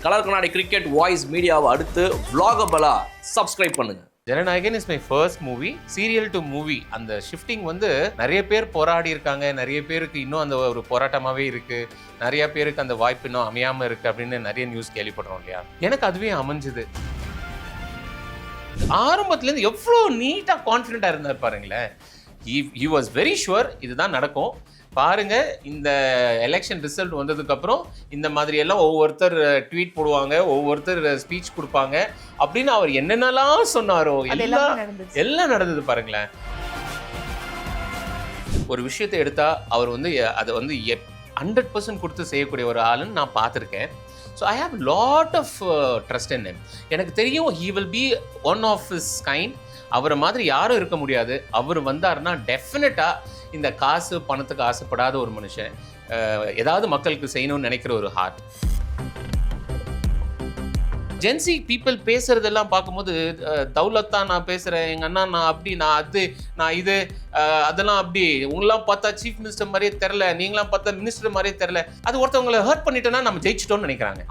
Colour கண்ணாடி cricket voice மீடியாவை அடுத்து vlogabala சப்ஸ்கிரைப் பண்ணுங்க. Jananayagan is my first movie. Serial to movie அந்த ஷிஃப்டிங் வந்து நிறைய பேர் போராடி இருக்காங்க, நிறைய பேருக்கு இன்னும் அந்த ஒரு போராட்டமாகவே இருக்கு, நிறைய பேருக்கு அந்த வாய்ப்பு இன்னும் அமையாமல் இருக்கு அப்படின்னு நிறைய நியூஸ் கேள்விப்படுறோம் இல்லையா. எனக்கு அதுவே அமைஞ்சுது. ஆரம்பத்துலேருந்து எவ்வளோ நீட்டாக கான்ஃபிடென்ட்டாக இருந்தார் பாருங்களேன். ஹி வாஸ் வெரி ஷுவர் இதுதான் நடக்கும். பாருங்க, இந்த எலெக்ஷன் ரிசல்ட் வந்ததுக்கப்புறம் இந்த மாதிரி எல்லாம் ஒவ்வொருத்தர் ட்வீட் போடுவாங்க, ஒவ்வொருத்தர் ஸ்பீச் கொடுப்பாங்க அப்படின்னு அவர் என்னென்னலாம் சொன்னாரோ எல்லாம் நடந்தது பாருங்களேன். ஒரு விஷயத்தை எடுத்தா அவர் வந்து அதை வந்து 100% கொடுத்து செய்யக்கூடிய ஒரு ஆளுன்னு நான் பார்த்துருக்கேன். So I have lot of trust in him. எனக்கு தெரியும் he will be one of his kind. அவரை மாதிரி யாரும் இருக்க முடியாது. அவர் வந்தாருன்னா டெஃபினட்டாக இந்த காசு பணத்துக்கு ஆசைப்படாத ஒரு மனுஷன், ஏதாவது மக்களுக்கு செய்யணும்னு நினைக்கிற ஒரு ஹார்ட். ஜென்சி பீப்புள் பேசுறதெல்லாம் பார்க்கும்போது தௌலத்தா நான் பேசுகிறேன், எங்கள் அண்ணா நான் அப்படி, நான் அது, நான் இது, அதெல்லாம் அப்படி, உங்களாம் பார்த்தா சீஃப் மினிஸ்டர் மாதிரியே தெரில, நீங்களாம் பார்த்தா மினிஸ்டர் மாதிரியே தெரில. அது ஒருத்தவங்களை ஹர்ட் பண்ணிட்டேன்னா நம்ம ஜெயிச்சிட்டோம்னு நினைக்கிறாங்க.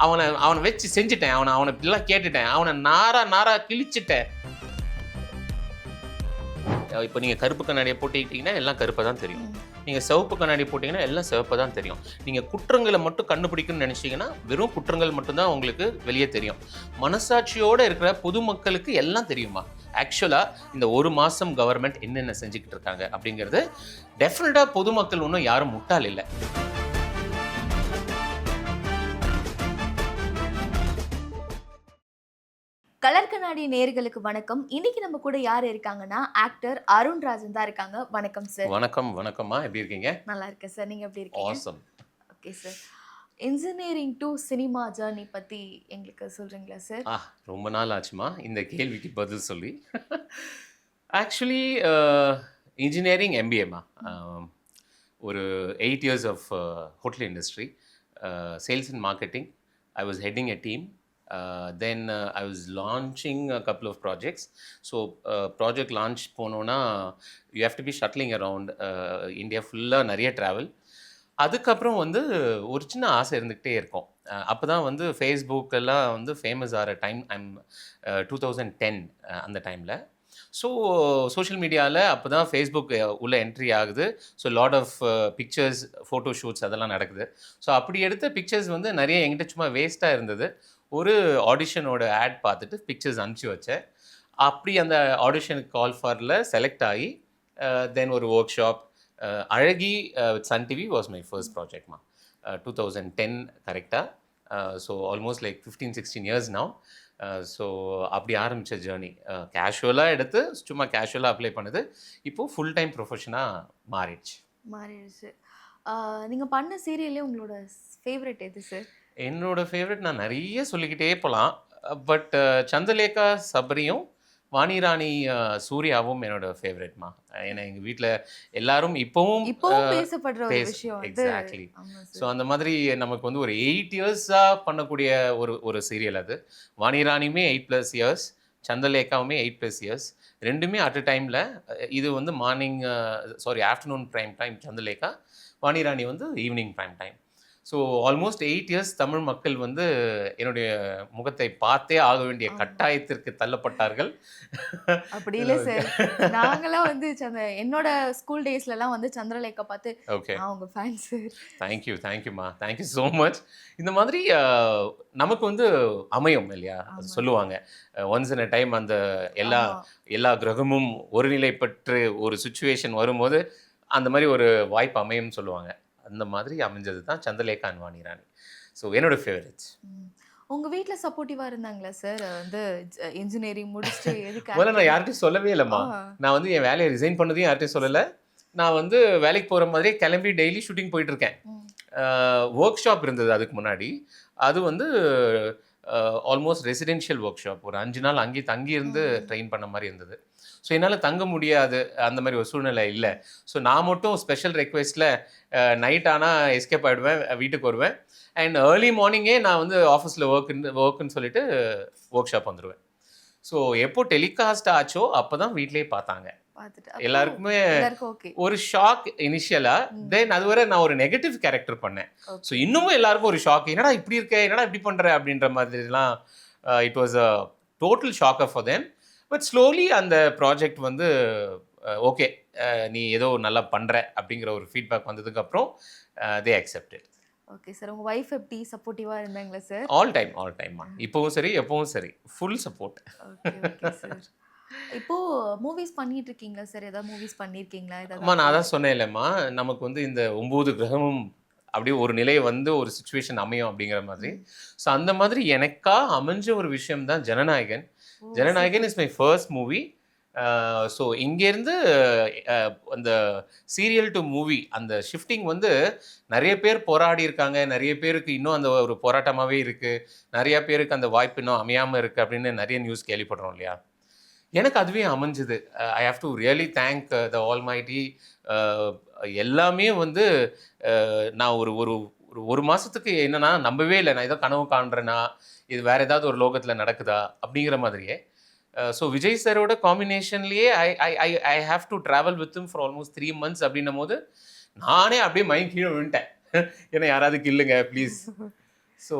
அவனை வச்சு செஞ்சுட்டேன், அவனை இப்படிலாம் கேட்டுட்டேன், அவனை நாரா கிழிச்சிட்டேன். இப்போ நீங்கள் கருப்பு கண்ணாடியை போட்டுக்கிட்டிங்கன்னா எல்லாம் கருப்பை தான் தெரியும். நீங்கள் சிவப்பு கண்ணாடி போட்டிங்கன்னா எல்லாம் சிவப்பை தான் தெரியும். நீங்கள் குற்றங்களை மட்டும் கண்டுபிடிக்கணும்னு நினச்சிங்கன்னா வெறும் குற்றங்கள் மட்டும்தான் உங்களுக்கு வெளியே தெரியும். மனசாட்சியோடு இருக்கிற பொதுமக்களுக்கு எல்லாம் தெரியுமா? ஆக்சுவலாக இந்த ஒரு மாதம் கவர்மெண்ட் என்னென்ன செஞ்சுக்கிட்டு இருக்காங்க அப்படிங்கிறது டெஃபினட்டாக பொதுமக்கள் ஒன்றும் யாரும் முட்டாள் இல்லை. கலர் கண்ணாடி நேயர்களுக்கு வணக்கம். இன்னைக்கு நம்ம கூட யார் இருக்காங்கன்னா ஆக்டர் அருண் ராஜன் தான் இருக்காங்க. வணக்கம் சார். வணக்கம்மா, எப்படி இருக்கீங்க? நல்லா இருக்கேன் சார், நீங்க எப்படி இருக்கீங்க? Awesome. Okay sir, engineering to cinema journey பத்தி எங்களுக்கு சொல்றீங்களா சார்? ரொம்ப நாள் ஆச்சுமா இந்த கேள்விக்கு பதில் சொல்லி. ஆக்சுவலி இன்ஜினியரிங் எம்பிஏமா, ஒரு 8 years of hotel industry, sales and marketing. I was heading a team. Then I was launching a couple of projects. So project launch போனோன்னா you have to be shuttling around India ஃபுல்லாக நிறைய travel. அதுக்கப்புறம் வந்து ஒரு சின்ன ஆசை இருந்துக்கிட்டே இருக்கும். அப்போ தான் வந்து ஃபேஸ்புக்கெல்லாம் வந்து ஃபேமஸ் ஆகிற டைம். 2010 அந்த டைமில். ஸோ சோஷியல் மீடியாவில் அப்போ தான் ஃபேஸ்புக் உள்ளே என்ட்ரி ஆகுது. So lot of pictures, photo shoots அதெல்லாம் நடக்குது. ஸோ அப்படி எடுத்த பிக்சர்ஸ் வந்து நிறைய என்கிட்ட சும்மா வேஸ்ட்டாக இருந்தது. ஒரு ஆடிஷனோட ஆட் பார்த்துட்டு பிக்சர்ஸ் அனுப்பிச்சி வச்சேன். அப்படி அந்த ஆடிஷனுக்கு கால் ஃபாரில் செலக்ட் ஆகி தென் ஒரு ஒர்க் ஷாப், அழகி Sun TV was my first ப்ராஜெக்ட்மா. 2010 கரெக்டாக. So almost like 15-16 years now. So அப்படி ஆரம்பித்த ஜேர்னி கேஷுவலாக எடுத்து சும்மா கேஷுவலாக அப்ளை பண்ணுது. இப்போது ஃபுல் டைம் ப்ரொஃபஷனாக மாறிடுச்சு. நீங்கள் பண்ண சீரியல்லே உங்களோட ஃபேவரட் எது சார்? என்னோட ஃபேவரட் நான் நிறைய சொல்லிக்கிட்டே போகலாம். பட் சந்திரலேகா சபரியும் வாணிராணி சூர்யாவும் என்னோட ஃபேவரட்மா. ஏன்னா எங்கள் வீட்டில் எல்லாரும் இப்போவும் பேசப்படுற ஒரு விஷயம். எக்ஸாக்ட்லி. ஸோ அந்த மாதிரி நமக்கு வந்து ஒரு 8 years பண்ணக்கூடிய ஒரு சீரியல் அது. வாணிராணியுமே 8+ years, சந்திரலேகாவுமே 8+ years. ரெண்டுமே அட் அ டைமில். இது வந்து afternoon prime time Chandralekha, Vanirani வந்து evening prime time. So almost 8 years Tamil மக்கள் வந்து என்னுடைய முகத்தை பார்த்தே ஆக வேண்டிய கட்டாயத்திற்கு தள்ளப்பட்டார்கள். அப்படி இல்லை சார், நாங்களாம் வந்து என்னோட ஸ்கூல் டேஸ்லலாம் வந்து சந்திரலேகா பார்த்து அவங்க ஃபேன்ஸ். தேங்க்யூம்மா, தேங்க்யூ ஸோ மச். இந்த மாதிரி நமக்கு வந்து அமையும் இல்லையா, சொல்லுவாங்க ஒன்ஸ் இன் அ டைம் அந்த எல்லா கிரகமும் ஒருநிலைப்பட்டு ஒரு சுச்சுவேஷன் வரும்போது அந்த மாதிரி ஒரு வாய்ப்பு அமையும்னு சொல்லுவாங்க. அந்த மாதிரி அமைஞ்சது தான் சந்திரலேகா அண்ட் வாணிராணி. ஸோ என்னோட ஃபேவரட்ஸ். உங்கள் வீட்டில் சப்போர்ட்டிவாக இருந்தாங்களா சார்? வந்து இன்ஜினியரிங் முடிச்சுட்டு எதுக்கு? முதல்ல நான் யார்கிட்டையும் சொல்லவே இல்லைம்மா. நான் வந்து என் வேலையை ரிசைன் பண்ணதையும் யார்கிட்டையும் சொல்லலை. நான் வந்து வேலைக்கு போகிற மாதிரியே கிளம்பி டெய்லி ஷூட்டிங் போயிட்டுருக்கேன். ஒர்க் ஷாப் இருந்தது அதுக்கு முன்னாடி. அது வந்து ஆல்மோஸ்ட் ரெசிடென்ஷியல் ஒர்க் ஷாப். ஒரு 5 நாள் அங்கேயே தங்கியிருந்து ட்ரெயின் பண்ண மாதிரி இருந்தது. ஸோ என்னால் தங்க முடியாது, அந்த மாதிரி ஒரு சூழ்நிலை இல்லை. ஸோ நான் மட்டும் ஸ்பெஷல் ரெக்வெஸ்ட்டில் நைட் ஆனால் எஸ்கேப் ஆகிடுவேன், வீட்டுக்கு வருவேன். அண்ட் ஏர்லி மார்னிங்கே நான் வந்து ஆஃபீஸில் ஒர்க்குன்னு சொல்லிட்டு ஒர்க் ஷாப் வந்துடுவேன். ஸோ எப்போ டெலிகாஸ்ட் ஆச்சோ அப்போ தான் வீட்டிலே பார்த்தாங்க. பார்த்துட்டு எல்லாருக்குமே எல்லாருக்கும் ஓகே. ஒரு ஷாக் இனிஷியலா. தென் அது வரை நான் ஒரு நெகட்டிவ் கேரக்டர் பண்ணேன். ஸோ இன்னமும் எல்லாருக்கும் ஒரு ஷாக், என்னடா இப்படி இருக்க, என்னடா இப்படி பண்ற அப்படின்ற மாதிரிலாம். It was a total ஷாக்கர் for them. But slowly அந்த ப்ராஜெக்ட் வந்து ஓகே, நீ ஏதோ நல்லா பண்ற அப்படிங்கிற ஒரு ஃபீட்பேக் வந்ததுக்கப்புறம் தே அக்செப்டட். Okay sir. உங்க வைஃப் எப்படி சப்போர்ட்டிவா இருந்தாங்களா சார்? ஆல் டைம் இப்போவும் சரி எப்பவும் சரி full support. Okay okay sir. இப்போ மூவிஸ் பண்ணிட்டு இருக்கீங்களா சார்? ஏதாவது மூவிஸ் பண்ணிருக்கீங்களா? அம்மா நான் அதான் சொன்னேன் இல்லைம்மா, நமக்கு வந்து இந்த 9 கிரகமும் அப்படியே ஒரு நிலை வந்து ஒரு சுச்சுவேஷன் அமையும் அப்படிங்கிற மாதிரி. ஸோ அந்த மாதிரி எனக்கா அமைஞ்ச ஒரு விஷயம் தான் Jananayagan. Jananayagan is my first movie. So இங்கேருந்து அந்த சீரியல் டு மூவி அந்த ஷிஃப்டிங் வந்து நிறைய பேர் போராடி இருக்காங்க, நிறைய பேருக்கு இன்னும் அந்த ஒரு போராட்டமாகவே இருக்குது, நிறையா பேருக்கு அந்த வாய்ப்பு இன்னும் அமையாமல் இருக்குது அப்படின்னு நிறைய நியூஸ் கேள்விப்படுறோம் இல்லையா. எனக்கு அதுவே அமைஞ்சுது. I have to really thank the almighty. எல்லாமே வந்து நான் ஒரு ஒரு ஒரு மாதத்துக்கு என்னன்னா நம்பவே இல்லை, நான் ஏதோ கனவு காண்றேன்னா இது வேறு ஏதாவது ஒரு லோகத்தில் நடக்குதா அப்படிங்கிற மாதிரியே. ஸோ விஜய் சாரோட காம்பினேஷன்லேயே I I I I have to travel with for almost 3 months அப்படின்னும் போது நானே அப்படியே மைண்ட் கீழே விழுந்துட்டேன். ஏன்னா யாராவது கில்லுங்க ப்ளீஸ். ஸோ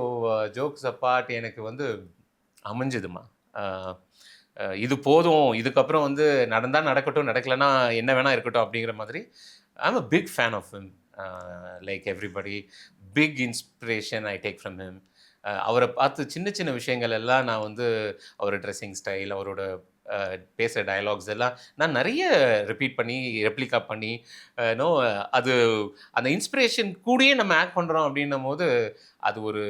ஜோக்ஸ் அப்பார்ட் எனக்கு வந்து அமைஞ்சுதுமா. இது போதும், இதுக்கப்புறம் வந்து நடந்தால் நடக்கட்டும், நடக்கலைன்னா என்ன வேணால் இருக்கட்டும் அப்படிங்கிற மாதிரி. I am a big fan of him. Like everybody, big inspiration I take from him. அவரை பார்த்து சின்ன சின்ன விஷயங்கள் எல்லாம் நான் வந்து அவர் ட்ரெஸ்ஸிங் ஸ்டைல், அவரோட பேசுகிற டயலாக்ஸ் எல்லாம் நான் நிறைய ரிப்பீட் பண்ணி ரெப்ளிகா பண்ணி நோ அது அந்த இன்ஸ்பிரேஷன் கூடயே நம்ம ஆக்ட் பண்ணுறோம் அப்படின்னும் போது அது ஒரு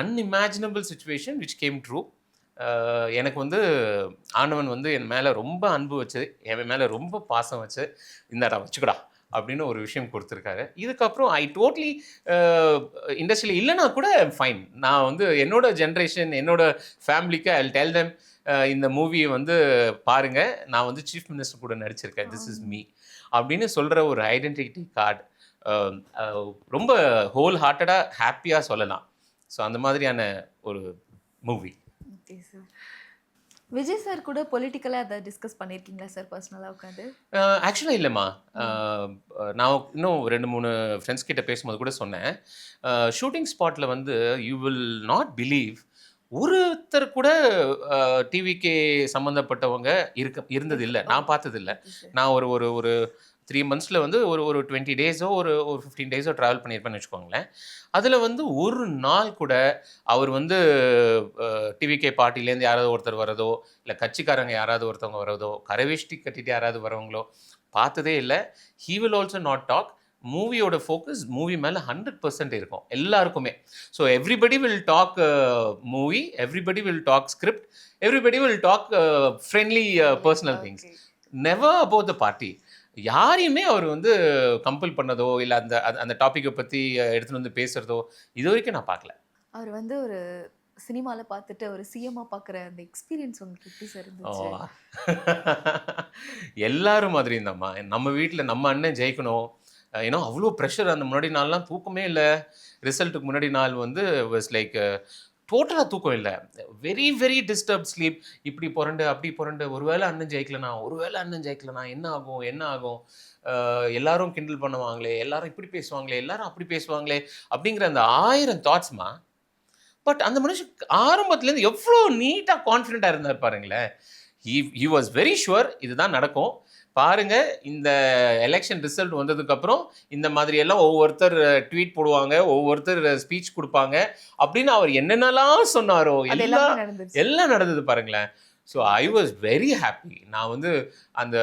unimaginable situation which game true. எனக்கு வந்து ஆண்டவன் வந்து என் மேலே ரொம்ப அன்பு வச்சு, என் மேலே ரொம்ப பாசம் வச்சு, இந்தாடா வச்சுக்கடா அப்படின்னு ஒரு விஷயம் கொடுத்துருக்காரு. இதுக்கப்புறம் ஐ டோட்லி இண்டஸ்ட்ரியில் இல்லைனா கூட ஃபைன். நான் வந்து என்னோட ஜென்ரேஷன், என்னோட ஃபேமிலிக்கு ஐ டெல் தெம் இந்த மூவியை வந்து பாருங்கள், நான் வந்து சீஃப் மினிஸ்டர் கூட நடிச்சிருக்கேன், திஸ் இஸ் மீ அப்படின்னு சொல்கிற ஒரு ஐடென்டிட்டி கார்டு ரொம்ப ஹோல் ஹார்ட்டடாக ஹாப்பியாக சொல்லலாம். ஸோ அந்த மாதிரியான ஒரு movie. Okay sir. Vijay sir கூட பொலிட்டிக்கலாக அதை டிஸ்கஸ் பண்ணியிருக்கீங்களா சார் பர்சனலாக உட்காந்து? ஆக்சுவலாக இல்லைம்மா. நான் இன்னும் 2-3 ஃப்ரெண்ட்ஸ் கிட்ட பேசும்போது கூட சொன்னேன், ஷூட்டிங் ஸ்பாட்டில் வந்து யூ வில் நாட் பிலீவ் ஒருத்தர் கூட டிவிகே சம்மந்தப்பட்டவங்க இருந்தது இல்லை, நான் பார்த்ததில்லை. நான் ஒரு ஒரு ஒரு 3 monthsல வந்து ஒரு 20 daysோ ஒரு 15 daysோ ட்ராவல் பண்ணியிருப்பேன்னு வச்சுக்கோங்களேன். அதில் வந்து ஒரு நாள் கூட அவர் வந்து டிவிகே பார்ட்டிலேருந்து யாராவது ஒருத்தர் வரதோ, இல்லை கட்சிக்காரங்க யாராவது ஒருத்தவங்க வரதோ, கரவேஷ்டி கட்டிட்டு யாராவது வரவங்களோ பார்த்ததே இல்லை. He will also not talk. மூவியோட ஃபோக்கஸ் மூவி மேலே 100% இருக்கும் எல்லாருக்குமே. So everybody will talk movie, everybody will talk script, everybody will talk friendly personal things, never about the party. யாரையுமே அவர் வந்து கம்பல் பண்ணதோ இல்லை அந்த அந்த டாப்பிக்கை பற்றி எடுத்துகிட்டு வந்து பேசுகிறதோ இது வரைக்கும் நான் பார்க்கல. அவர் வந்து ஒரு சினிமாவில் பார்த்துட்டு ஒரு சிஎம்மாக பார்க்குற அந்த எக்ஸ்பீரியன்ஸ் உங்களுக்கு எப்படி சார் இருந்துச்சு? எல்லாரும் மாதிரி இருந்தம்மா. நம்ம வீட்டில் நம்ம அண்ணன் ஜெயிக்கணும், ஏன்னா அவ்வளோ ப்ரெஷர். அந்த முன்னாடி நாள்லாம் தூக்கமே இல்லை. ரிசல்ட்டுக்கு முன்னாடி நாள் வந்து வாஸ் லைக் டோட்டலாக தூக்கம் இல்லை. Very very disturb sleep. இப்படி புரண்டு அப்படி புரண்டு, ஒருவேளை அண்ணன் ஜெயிக்கலனா என்ன ஆகும், எல்லாரும் கிண்டல் பண்ணுவாங்களே, எல்லாரும் இப்படி பேசுவாங்களே, எல்லாரும் அப்படி பேசுவாங்களே அப்படிங்கிற அந்த 1000 தாட்ஸ்மா. பட் அந்த மனுஷன் ஆரம்பத்துலேருந்து எவ்வளோ நீட்டாக கான்ஃபிடென்ட்டாக இருந்தார் பாருங்களேன். ஹி வாஸ் வெரி ஷுவர் இதுதான் நடக்கும். பாருங்க, இந்த எலெக்ஷன் ரிசல்ட் வந்ததுக்கப்புறம் இந்த மாதிரி எல்லாம் ஒவ்வொருத்தர் ட்வீட் போடுவாங்க, ஒவ்வொருத்தர் ஸ்பீச் கொடுப்பாங்க அப்படின்னு அவர் என்னென்னலாம் சொன்னாரோ எல்லாம் நடந்தது பாருங்களேன். So I was very happy. நான் வந்து அந்த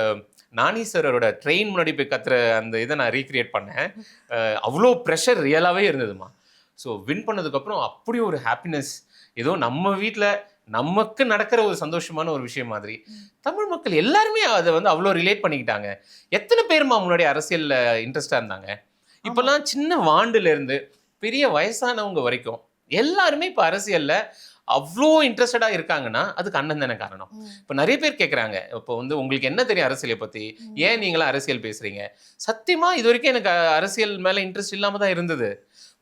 நானி சரோட ட்ரெயின் முன்னாடி போய் கத்துற அந்த இதை நான் ரீக்ரியேட் பண்ணேன். அவ்வளோ ப்ரெஷர் ரியலாகவே இருந்ததுமா. ஸோ வின் பண்ணதுக்கப்புறம் அப்படி ஒரு ஹாப்பினஸ், ஏதோ நம்ம வீட்டில் நமக்கு நடக்கிற ஒரு சந்தோஷமான ஒரு விஷயம் மாதிரி. தமிழ் மக்கள் எல்லாருமே அதை வந்து அவ்வளோ ரிலேட் பண்ணிக்கிட்டாங்க. எத்தனை பேருமா முன்னாடி அரசியலில் இன்ட்ரெஸ்டாக இருந்தாங்க? இப்போல்லாம் சின்ன வாண்டுலேருந்து பெரிய வயசானவங்க வரைக்கும் எல்லாருமே இப்போ அரசியலில் அவ்வளோ இன்ட்ரெஸ்டடாக இருக்காங்கன்னா அதுக்கு அண்ணன் தானே காரணம். இப்போ நிறைய பேர் கேட்குறாங்க, இப்போ வந்து உங்களுக்கு என்ன தெரியும் அரசியலை பற்றி, ஏன் நீங்களாம் அரசியல் பேசுகிறீங்க? சத்தியமாக இது வரைக்கும் எனக்கு அரசியல் மேலே இன்ட்ரெஸ்ட் இல்லாமல் தான் இருந்தது.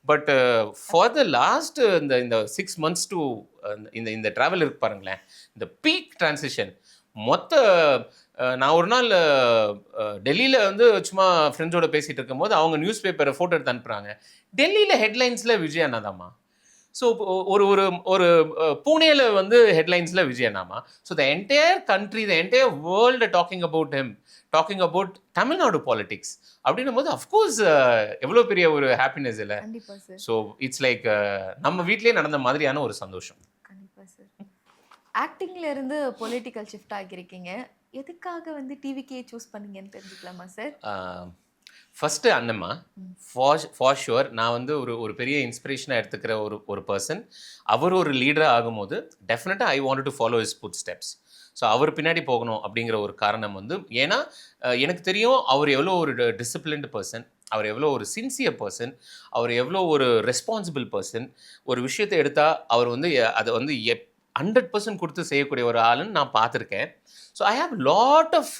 பட் ஃபார் த லாஸ்ட் இந்த 6 months டு இந்த ட்ராவல் இருக்கு பாருங்களேன், இந்த பீக் டிரான்சிஷன் மொத்த நான் ஒரு நாள் டெல்லியில் வந்து சும்மா ஃப்ரெண்ட்ஸோட பேசிகிட்டு இருக்கும்போது அவங்க நியூஸ் பேப்பரை ஃபோட்டோ எடுத்து அனுப்புகிறாங்க. டெல்லியில் ஹெட்லைன்ஸில் விஜய் அண்ணா தாம்மா. ஸோ ஒரு ஒரு ஒரு பூனேல வந்து ஹெட்லைன்ஸில் விஜய் அண்ணாமா. So the entire country, the entire world talking about him, talking about Tamil Nadu politics அப்படின்னும் போது அஃப்கோர்ஸ் எவ்வளோ பெரிய ஒரு ஹாப்பினஸ் இல்லை. ஸோ இட்ஸ் லைக் நம்ம வீட்லேயே நடந்த மாதிரியான ஒரு சந்தோஷம். கண்டிப்பாக சார். ஆக்டிங்ல இருந்து பொலிட்டிக்கல் ஷிஃப்ட் ஆகியிருக்கீங்க. எதுக்காக வந்து டிவிக்கே சூஸ் பண்ணீங்கன்னு தெரிஞ்சுக்கலாமா sir? First Annamma, for sure நான் வந்து ஒரு பெரிய இன்ஸ்பிரேஷனாக எடுத்துக்கிற ஒரு பர்சன். அவர் ஒரு லீடராக ஆகும்போது டெஃபினட்டாக I want to follow his footsteps. So அவர் பின்னாடி போகணும் அப்படிங்கிற ஒரு காரணம் வந்து, ஏன்னா எனக்கு தெரியும் அவர் எவ்வளோ ஒரு டிசிப்ளின்டு பர்சன், அவர் எவ்வளோ ஒரு சின்சியர் பர்சன், அவர் எவ்வளோ ஒரு ரெஸ்பான்சிபிள் பர்சன். ஒரு விஷயத்தை எடுத்தால் அவர் வந்து அதை வந்து 100% கொடுத்து செய்யக்கூடிய ஒரு ஆளுன்னு நான் பார்த்துருக்கேன். So I have lot of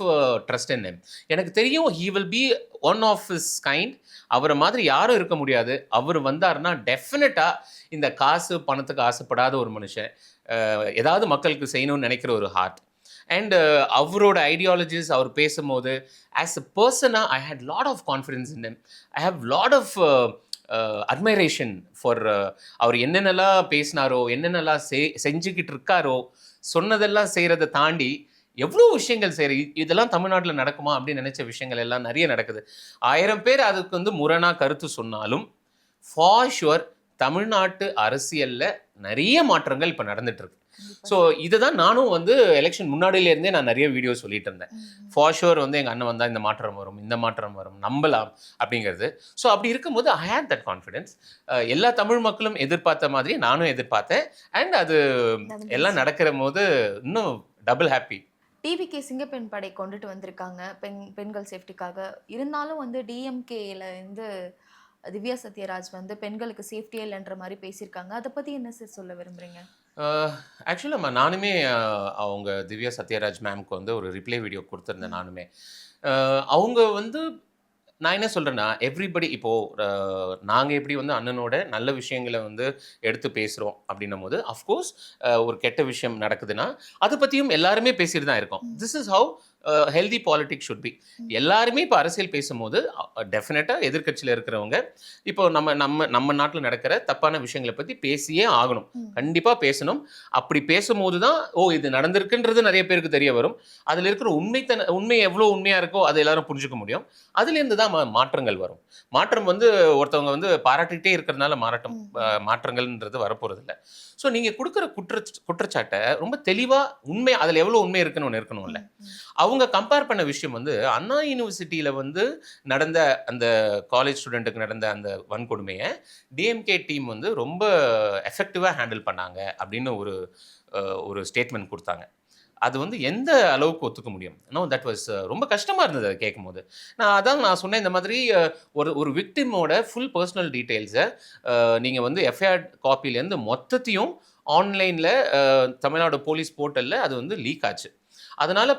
trust in him. எனக்கு தெரியும் he will be one of his kind. அவரை மாதிரி யாரும் இருக்க முடியாது. அவர் வந்தார்னா டெஃபினட்டாக இந்த காசு பணத்துக்கு ஆசைப்படாத ஒரு மனுஷன், ஏதாவது மக்களுக்கு செய்யணும்னு நினைக்கிற ஒரு ஹார்ட். அண்ட் அவரோட ஐடியாலஜிஸ் அவர் பேசும்போது ஆஸ் அ பர்சனாக I had lot of confidence in him. I have lot of admiration for அவர் என்னென்னலாம் பேசினாரோ, என்னென்னலாம் செஞ்சுக்கிட்டு இருக்காரோ, சொன்னதெல்லாம் செய்கிறத தாண்டி எவ்வளோ விஷயங்கள் செய்கிற, இதெல்லாம் தமிழ்நாட்டில் நடக்குமா அப்படின்னு நினச்ச விஷயங்கள் எல்லாம் நிறைய நடக்குது. 1000 பேர் அதுக்கு வந்து முரணாக கருத்து சொன்னாலும் ஃபார் ஷுவர் தமிழ்நாட்டு அரசியலில் நிறைய மாற்றங்கள் இப்போ நடந்துகிட்ருக்கு. ஸோ இதை தான் நானும் வந்து எலெக்ஷன் முன்னாடியிலேருந்தே நான் நிறைய வீடியோ சொல்லிட்டு இருந்தேன். ஃபார் ஷுவர் வந்து எங்கள் அண்ணன் வந்தால் இந்த மாற்றம் வரும், இந்த மாற்றம் வரும், நம்பலாம் அப்படிங்கிறது. ஸோ அப்படி இருக்கும்போது ஐ ஹேட் தட் கான்ஃபிடென்ஸ். எல்லா தமிழ் மக்களும் எதிர்பார்த்த மாதிரி நானும் எதிர்பார்த்தேன். அண்ட் அது எல்லாம் நடக்கிற போது இன்னும் டபுள் ஹாப்பி. டிவிகே சிங்கப்பெண் படை கொண்டுட்டு வந்திருக்காங்க பெண்கள் சேஃப்டிக்காக. இருந்தாலும் வந்து டிஎம்கேல இருந்து திவ்யா சத்யராஜ் வந்து பெண்களுக்கு சேஃப்டியே இல்லைன்ற மாதிரி பேசியிருக்காங்க. அதை பற்றி என்ன சார் சொல்ல விரும்புகிறீங்க? ஆக்சுவலாக நானுமே அவங்க திவ்யா சத்யராஜ் மேம்க்கு வந்து ஒரு ரிப்ளை வீடியோ கொடுத்துருந்தேன் நானுமே. அவங்க வந்து நான் என்ன சொல்கிறேன்னா, எவ்ரிபடி இப்போது நாங்கள் எப்படி வந்து அண்ணனோட நல்ல விஷயங்களை வந்து எடுத்து பேசுகிறோம் அப்படின்னும் போது அஃப்கோர்ஸ் ஒரு கெட்ட விஷயம் நடக்குதுன்னா அதை பற்றியும் எல்லாருமே பேசிட்டு தான் இருக்கோம். This is how healthy politics should be. எல்லாருமே இப்போ அரசியல் பேசும்போது டெஃபினட்டாக எதிர்கட்சியில் இருக்கிறவங்க இப்போ நம்ம நாட்டில் நடக்கிற தப்பான விஷயங்களை பற்றி பேசியே ஆகணும். கண்டிப்பாக பேசணும். அப்படி பேசும்போது தான் இது நடந்திருக்குன்றது நிறைய பேருக்கு தெரிய வரும். அதில் இருக்கிற உண்மை எவ்வளோ உண்மையாக இருக்கோ அதை எல்லாரும் புரிஞ்சுக்க முடியும். அதுலேருந்து தான் மாற்றங்கள் வரும். மாற்றம் வந்து ஒருத்தவங்க வந்து பாராட்டிகிட்டே இருக்கிறதுனால மாற்றங்கள்ன்றது வரப்போகிறதில்ல. ஸோ நீங்கள் கொடுக்குற குற்றச்சாட்டை ரொம்ப தெளிவாக உண்மை, அதில் எவ்வளோ உண்மை இருக்கணும்ல. அவங்க கம்பேர் பண்ண விஷயம் வந்து அண்ணா யூனிவர்சிட்டியில் வந்து நடந்த அந்த காலேஜ் ஸ்டூடெண்ட்டுக்கு நடந்த அந்த வன்கொடுமையை டிஎம்கே டீம் வந்து ரொம்ப எஃபெக்டிவாக ஹேண்டில் பண்ணாங்க அப்படின்னு ஒரு ஸ்டேட்மெண்ட் கொடுத்தாங்க. அது வந்து எந்த அளவுக்கு ஒத்துக்க முடியும்? தட் வாஸ் ரொம்ப கஷ்டமாக இருந்தது அதை கேட்கும் போது. நான் சொன்னேன், இந்த மாதிரி ஒரு விக்டிமோட ஃபுல் பர்சனல் டீட்டெயில்ஸை நீங்கள் வந்து எஃப்ஐஆர் காப்பிலேருந்து மொத்தத்தையும் ஆன்லைனில் தமிழ்நாடு போலீஸ் போர்ட்டலில் அது வந்து லீக் ஆச்சு. அதனால்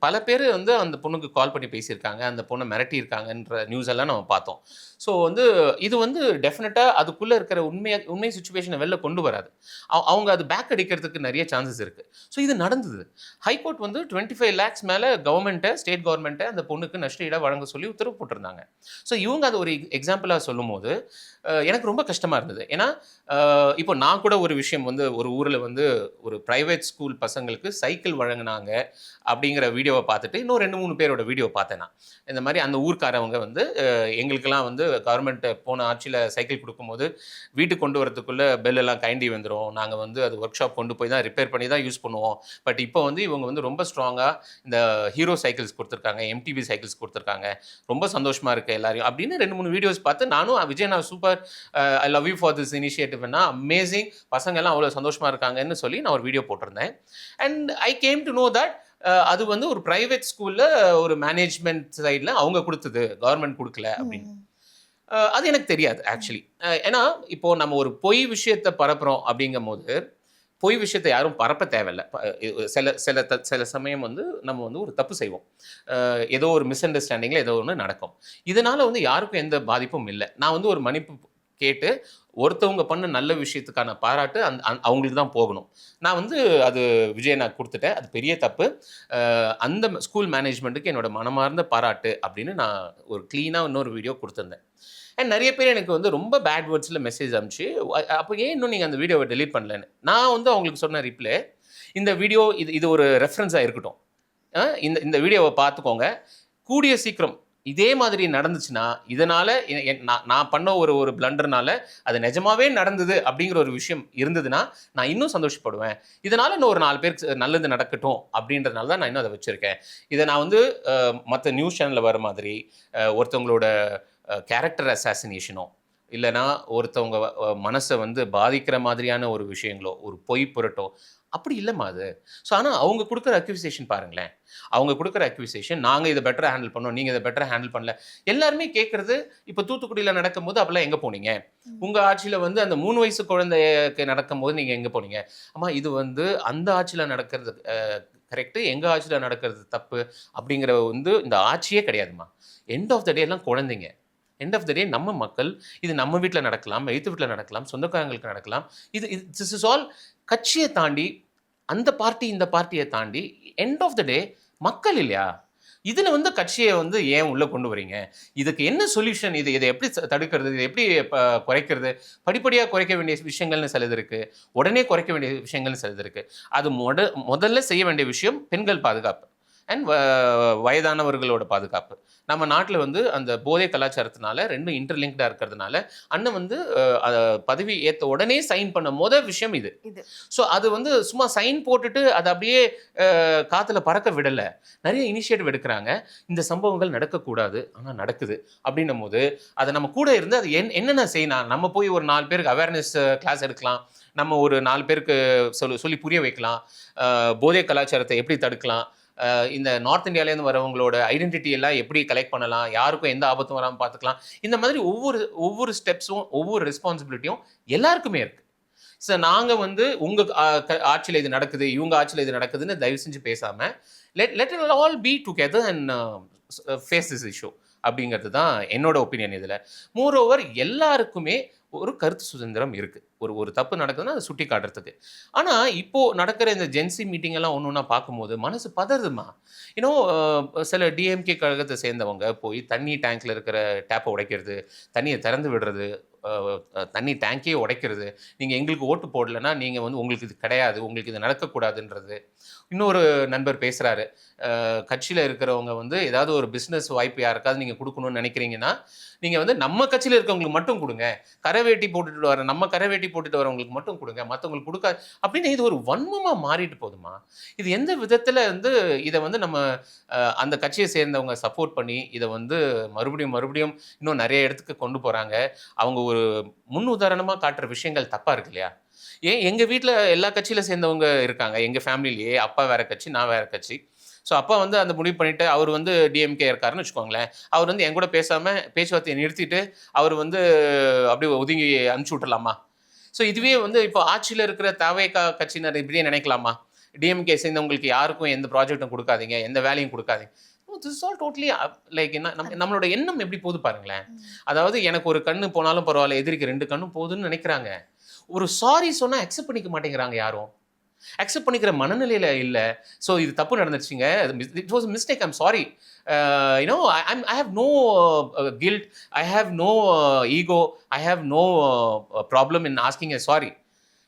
பல பேர் வந்து அந்த பொண்ணுக்கு கால் பண்ணி பேசியிருக்காங்க, அந்த பொண்ணை மிரட்டியிருக்காங்கன்ற நியூஸ் எல்லாம் நம்ம பார்த்தோம். ஸோ வந்து இது வந்து டெஃபினட்டாக அதுக்குள்ளே இருக்கிற உண்மை சுச்சுவேஷனை வெளில கொண்டு வராது. அவங்க அது பேக் அடிக்கிறதுக்கு நிறைய சான்சஸ் இருக்குது. ஸோ இது நடந்தது. ஹைகோர்ட் வந்து 25 lakhs மேலே ஸ்டேட் கவர்மெண்ட்டை அந்த பொண்ணுக்கு நஷ்டஈடாக வழங்க சொல்லி உத்தரவு போட்டிருந்தாங்க. ஸோ இவங்க அது ஒரு எக்ஸாம்பிளாக சொல்லும் போது எனக்கு ரொம்ப கஷ்டமாக இருந்தது. ஏன்னா இப்போ நான் கூட ஒரு விஷயம் வந்து ஒரு ஊரில் வந்து ஒரு ப்ரைவேட் ஸ்கூல் பசங்களுக்கு சைக்கிள் வழங்கினாங்க அப்படிங்கிற வீடியோவை பார்த்துட்டு இன்னும் 2-3 பேரோட வீடியோ பார்த்தேன் நான். இந்த மாதிரி அந்த ஊர்க்காரவங்க வந்து எங்களுக்கெல்லாம் வந்து கவர்மெண்ட் போன ஆட்சியில் சைக்கிள் கொடுக்கும்போது வீட்டுக்கு கொண்டு வரதுக்குள்ளே பெல்லெல்லாம் கைண்டி வந்துடும், நாங்கள் வந்து அது ஒர்க் ஷாப் கொண்டு போய் தான் ரிப்பேர் பண்ணி தான் யூஸ் பண்ணுவோம். பட் இப்போ வந்து இவங்க வந்து ரொம்ப ஸ்ட்ராங்காக இந்த ஹீரோ சைக்கிள்ஸ் கொடுத்துருக்காங்க, எம்டிவி சைக்கிள்ஸ் கொடுத்துருக்காங்க, ரொம்ப சந்தோஷமாக இருக்குது எல்லாரையும் அப்படின்னு 2-3 வீடியோஸ் பார்த்து நானும் விஜய் நான் super, I love you for this இனிஷியேட்டிவ்னா, அமேசிங், பசங்கள்லாம் அவ்வளோ சந்தோஷமாக இருக்காங்கன்னு சொல்லி நான் ஒரு வீடியோ போட்டிருந்தேன். And I came to know that அது வந்து ஒரு ப்ரைவேட் ஸ்கூலில் ஒரு மேனேஜ்மெண்ட் சைடில் அவங்க கொடுத்தது, கவர்மெண்ட் கொடுக்கல அப்படின்னு. அது எனக்கு தெரியாது ஆக்சுவலி. ஏன்னா இப்போது நம்ம ஒரு பொய் விஷயத்தை பரப்புகிறோம் அப்படிங்கும் போது பொய் விஷயத்தை யாரும் பரப்ப தேவையில்லை. சில சமயம் வந்து நம்ம வந்து ஒரு தப்பு செய்வோம், ஏதோ ஒரு மிஸ் அண்டர்ஸ்டாண்டிங்கில் ஏதோ ஒன்று நடக்கும். இதனால் வந்து யாருக்கும் எந்த பாதிப்பும் இல்லை. நான் வந்து ஒரு மன்னிப்பு கேட்டு ஒருத்தவங்க பண்ண நல்ல விஷயத்துக்கான பாராட்டு அவங்களுக்கு தான் போகணும். நான் வந்து அது விஜய் நான் கொடுத்துட்டேன். அது பெரிய தப்பு. அந்த ஸ்கூல் மேனேஜ்மெண்ட்டுக்கு என்னோட மனமார்ந்த பாராட்டு அப்படின்னு நான் ஒரு க்ளீனாக இன்னொரு வீடியோ கொடுத்துருந்தேன். அண்ட் நிறைய பேர் எனக்கு வந்து ரொம்ப பேட் வேர்ட்ஸில் மெசேஜ் அனுப்பிச்சு, அப்போ ஏன் இன்னும் நீங்கள் அந்த வீடியோவை டெலீட் பண்ணலன்னு. நான் வந்து அவங்களுக்கு சொன்ன ரிப்ளை, இந்த வீடியோ இது ஒரு ரெஃபரன்ஸாக இருக்கட்டும். இந்த வீடியோவை பார்த்துக்கோங்க. கூடிய சீக்கிரம் இதே மாதிரி நடந்துச்சுன்னா, இதனால் நான் பண்ண ஒரு பிளண்டர்னால அது நிஜமாவே நடந்தது அப்படிங்கிற ஒரு விஷயம் இருந்ததுன்னா நான் இன்னும் சந்தோஷப்படுவேன். இதனால் இன்னும் ஒரு 4 பேருக்கு நல்லது நடக்கட்டும் அப்படின்றதுனால தான் நான் இன்னும் அதை வச்சுருக்கேன். இதை நான் வந்து மற்ற நியூஸ் சேனலில் வர மாதிரி ஒருத்தவங்களோட கேரக்டர் அசாசினேஷனோ இல்லைனா ஒருத்தவங்க மனசை வந்து பாதிக்கிற மாதிரியான ஒரு விஷயங்களோ, ஒரு பொய் புரட்டோ அப்படி இல்லைம்மா அது. ஸோ ஆனால் அவங்க கொடுக்குற அக்யூசேஷன் பாருங்களேன். அவங்க கொடுக்குற அக்யூசேஷன், நாங்கள் இதை பெட்டராக ஹேண்டில் பண்ணோம், நீங்கள் இதை பெட்டராக ஹேண்டில் பண்ணல. எல்லாருமே கேட்குறது, இப்போ தூத்துக்குடியில் நடக்கும்போது அப்போல்லாம் எங்கே போனீங்க? உங்கள் ஆட்சியில் வந்து அந்த 3 வயசு குழந்தைக்கு நடக்கும்போது நீங்கள் எங்கே போனீங்க? அம்மா இது வந்து அந்த ஆட்சியில் நடக்கிறது கரெக்டு, எங்கள் ஆட்சியில் நடக்கிறது தப்பு அப்படிங்கிற வந்து இந்த ஆட்சியே கிடையாதுமா. எண்ட் ஆஃப் த டே எல்லாம் குழந்தைங்க. எண்ட் ஆஃப் த டே நம்ம மக்கள், இது நம்ம வீட்டில் நடக்கலாம், எய்த்து வீட்டில் நடக்கலாம், சொந்தக்காரங்களுக்கு நடக்கலாம். திஸ் இஸ் ஆல் கட்சியை தாண்டி, அந்த பார்ட்டி இந்த பார்ட்டியை தாண்டி எண்ட் ஆஃப் த டே மக்கள் இல்லையா? இதில் வந்து கட்சியை வந்து ஏன் உள்ளே கொண்டு வரீங்க? இதுக்கு என்ன சொல்யூஷன்? இதை எப்படி தடுக்கிறது? இதை எப்படி குறைக்கிறது? படிப்படியாக குறைக்க வேண்டிய விஷயங்கள்னு சிலது இருக்குது, உடனே குறைக்க வேண்டிய விஷயங்கள்னு சிலது இருக்குது. அது முதல்ல செய்ய வேண்டிய விஷயம் பெண்கள் பாதுகாப்பு அண்ட் வயதானவர்களோட பாதுகாப்பு. நம்ம நாட்டில் வந்து அந்த போதை கலாச்சாரத்தினால ரெண்டும் இன்டர்லிங்க்டாக இருக்கிறதுனால அண்ணன் வந்து பதவி ஏற்ற உடனே சைன் பண்ண விஷயம் இது. ஸோ அது வந்து சும்மா சைன் போட்டுட்டு அதை அப்படியே காற்றுல பறக்க விடலை. நிறைய இனிஷியேட்டிவ் எடுக்கிறாங்க. இந்த சம்பவங்கள் நடக்கக்கூடாது, ஆனால் நடக்குது அப்படின்னும் போது அதை நம்ம கூட இருந்து அது என்னென்ன செய்யலாம். நம்ம போய் ஒரு 4 பேருக்கு அவேர்னஸ் கிளாஸ் எடுக்கலாம், நம்ம ஒரு 4 பேருக்கு சொல்லி புரிய வைக்கலாம். போதை கலாச்சாரத்தை எப்படி தடுக்கலாம், இந்த நார்த் இந்தியாவிலேருந்து வரவங்களோட ஐடென்டிட்டி எல்லாம் எப்படி கலெக்ட் பண்ணலாம், யாருக்கும் எந்த ஆபத்தும் வராமல் பார்த்துக்கலாம். இந்த மாதிரி ஒவ்வொரு ஸ்டெப்ஸும் ஒவ்வொரு ரெஸ்பான்சிபிலிட்டியும் எல்லாருக்குமே இருக்குது. ஸோ நாங்கள் வந்து உங்கள் ஆட்சியில் இது நடக்குது, இவங்க ஆட்சியில் இது நடக்குதுன்னு தயவு செஞ்சு பேசாமல் let it all be together and face this issue அப்படிங்கிறது தான் என்னோட ஒப்பீனியன். இதில் மோரோவர் எல்லாருக்குமே ஒரு கருத்து சுதந்திரம் இருக்குது. ஒரு தப்பு நடக்குதுன்னா அதை சுட்டி காட்டுறதுக்கு. ஆனால் இப்போது நடக்கிற இந்த ஜென்சி மீட்டிங் எல்லாம் ஒன்று ஒன்றா பார்க்கும்போது மனசு பதறுதுமா. சில டிஎம்கே கழகத்தை சேர்ந்தவங்க போய் தண்ணி டேங்க்கில் இருக்கிற டேப்பை உடைக்கிறது, தண்ணியை திறந்து விடுறது, தண்ணி டேங்கே உடைக்கிறது, நீங்கள் எங்களுக்கு ஓட்டு போடலைன்னா நீங்கள் வந்து உங்களுக்கு இது கிடையாது, உங்களுக்கு இது நடக்கக்கூடாதுன்றது. இன்னொரு நண்பர் பேசுகிறாரு, கட்சியில் இருக்கிறவங்க வந்து ஏதாவது ஒரு பிஸ்னஸ் வாய்ப்பு யாருக்காவது நீங்கள் கொடுக்கணும்னு நினைக்கிறீங்கன்னா நீங்கள் வந்து நம்ம கட்சியில் இருக்கவங்களுக்கு மட்டும் கொடுங்க, கரைவேட்டி போட்டுட்டு நம்ம கரைவேட்டி போட்டுட்டு வரவங்களுக்கு மட்டும் கொடுங்க, மற்றவங்களுக்கு கொடுக்காது அப்படின்னு. இது ஒரு வன்மமாக மாறிட்டு போதுமா? இது எந்த விதத்தில் வந்து இதை வந்து நம்ம அந்த கட்சியை சேர்ந்தவங்க சப்போர்ட் பண்ணி இதை வந்து மறுபடியும் இன்னும் நிறைய இடத்துக்கு கொண்டு போகிறாங்க. அவங்க ஒரு முன் உதாரணமாக காட்டுற விஷயங்கள் தப்பாக இருக்கு இல்லையா? ஏன் எங்கள் வீட்டில் எல்லா கட்சியில் சேர்ந்தவங்க இருக்காங்க. எங்கள் ஃபேமிலியிலேயே அப்பா வேறு கட்சி, நான் வேறு கட்சி. ஸோ அப்பா வந்து அந்த முடிவு பண்ணிவிட்டு அவர் வந்து டிஎம்கே இருக்காருன்னு வச்சுக்கோங்களேன். அவர் வந்து என் கூட பேசாமல் பேச்சுவார்த்தையை நிறுத்திட்டு அவர் வந்து அப்படியே ஒதுங்கி அனுப்பிச்சி விட்டுலாமா? ஸோ இதுவே வந்து இப்போ ஆட்சியில் இருக்கிற தவேகா கட்சியினர் இப்படியே நினைக்கலாமா? டிஎம்கே சேர்ந்தவங்களுக்கு யாருக்கும் எந்த ப்ராஜெக்டும் கொடுக்காதீங்க, எந்த வேலையும் கொடுக்காதீங்க. This is all totally like என்ன நம்மளோட எண்ணம் எப்படி போகுது பாருங்களேன். அதாவது எனக்கு ஒரு கண்ணு போனாலும் பரவாயில்ல, எதிரிக்கு 2 கண்ணும் போகுதுன்னு நினைக்கிறாங்க. ஒரு சாரி சொன்னால் அக்செப்ட் பண்ணிக்க மாட்டேங்கிறாங்க யாரும். அக்செப்ட் பண்ணிக்கிற மனநிலையில் இல்லை. ஸோ இது தப்பு நடந்துருச்சுங்க, it was mistake, I'm sorry, I have no guilt, I have no ego, I have no problem in asking a sorry.